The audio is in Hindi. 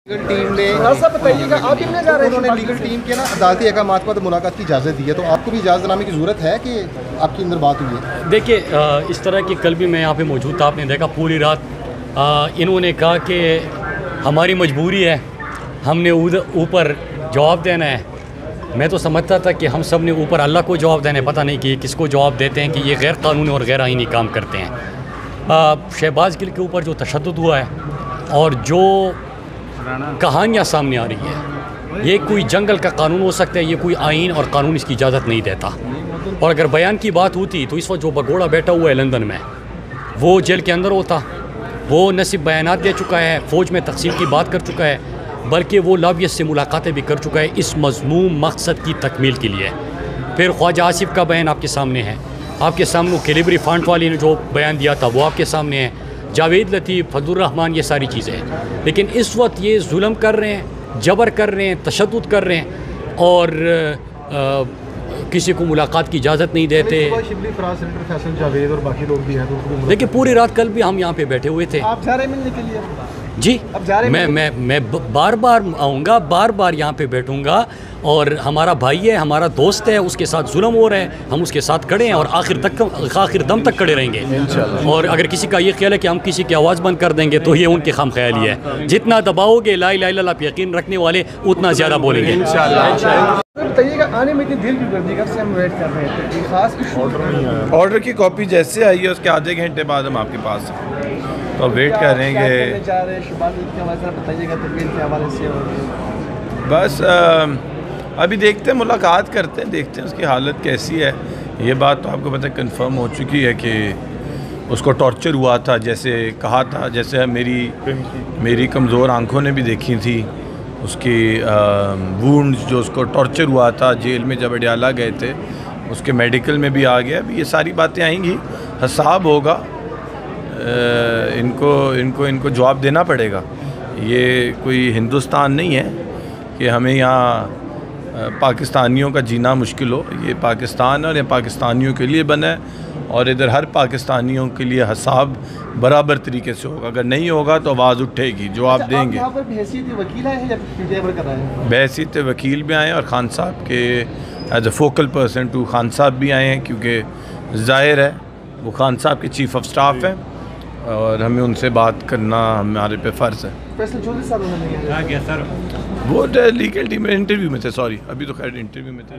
लीगल टीम ने बताइएगा आप कितने जा रहे हैं? उन्होंने लीगल टीम के ना अदालती अहकाम पर मुलाकात की इजाज़त दी है, तो आपको भी इजाज़त नामे की ज़रूरत है कि आपकी अंदर बात हुई है? देखिए, इस तरह की कल भी मैं यहाँ पे मौजूद था, आपने देखा पूरी रात इन्होंने कहा कि हमारी मजबूरी है, हमने ऊपर जवाब देना है। मैं तो समझता था कि हम सब ने ऊपर अल्लाह को जवाब देना है, पता नहीं कि किसको जवाब देते हैं कि ये गैर कानूनी और गैर आईनी काम करते हैं। शहबाज गिल के ऊपर जो तशद्दुद हुआ है और जो कहानियाँ सामने आ रही है, ये कोई जंगल का कानून हो सकता है, ये कोई आइन और कानून इसकी इजाज़त नहीं देता। और अगर बयान की बात होती तो इस वक्त जो बगोड़ा बैठा हुआ है लंदन में, वो जेल के अंदर होता। वो न सिर्फ बयानात दे चुका है, फ़ौज में तकसीम की बात कर चुका है, बल्कि वो लॉबियत से मुलाकातें भी कर चुका है इस मज़मूम मकसद की तकमील के लिए। फिर ख्वाजा आसिफ का बयान आपके सामने है, आपके सामने कैलिबरी फंड वाली ने जो बयान दिया था वो आपके सामने है, जावेद लतीफ़, फजलुर रहमान, ये सारी चीज़ें। लेकिन इस वक्त ये जुल्म कर रहे हैं, जबर कर रहे हैं, तशद्दुद कर रहे हैं और किसी को मुलाकात की इजाज़त नहीं देते। जावेद और बाकी लोग भी हैं। देखिए, पूरी रात कल भी हम यहाँ पे बैठे हुए थे। आप जा रहे हैं मिलने के लिए? जी, मैं बार बार आऊँगा, बार बार यहाँ पे बैठूँगा। और हमारा भाई है, हमारा दोस्त है, उसके साथ जुल्म हो रहा है, हम उसके साथ खड़े हैं और आखिर दम तक खड़े रहेंगे। और अगर किसी का ये ख्याल है कि हम किसी की आवाज़ बंद कर देंगे तो ये उनकी खाम ख्याली है। जितना दबाओगे ला इलाहा इल्लल्लाह पे यकीन रखने वाले उतना ज़्यादा बोलेंगे। बताइएगा आने में इतनी देर क्यों कर दी? कब से हम वेट कर रहे हैं? तो खास ऑर्डर की कॉपी जैसे आई है उसके आधे घंटे बाद हम आपके पास तो वेट कर रहे हैं जा रहे हैं शहबाज गिल के हवाले से बताइएगा तकमील के हवाले से। बस अभी देखते हैं, मुलाकात करते हैं, देखते हैं उसकी हालत कैसी है। ये बात तो आपको पता है कंफर्म हो चुकी है कि उसको टॉर्चर हुआ था, जैसे कहा था, जैसे मेरी कमज़ोर आंखों ने भी देखी थी उसकी वुंड, जो उसको टॉर्चर हुआ था जेल में जब अडयाला गए थे, उसके मेडिकल में भी आ गया। अभी ये सारी बातें आएंगी, हिसाब होगा, इनको जवाब देना पड़ेगा। ये कोई हिंदुस्तान नहीं है कि हमें यहाँ पाकिस्तानियों का जीना मुश्किल हो। ये पाकिस्तान और ये पाकिस्तानियों के लिए बना है और इधर हर पाकिस्तानियों के लिए हिसाब बराबर तरीके से होगा। अगर नहीं होगा तो आवाज़ उठेगी, जो आप देंगे। बहसीत वकील भी आए और खान साहब के as a focal person to Khan sahab भी आए हैं, क्योंकि ज़ाहिर है वो खान साहब के चीफ़ ऑफ स्टाफ हैं और हमें उनसे बात करना हमारे पे फ़र्ज़ है। वो लीगल टीम में इंटरव्यू में थे, सॉरी अभी तो खैर इंटरव्यू में थे।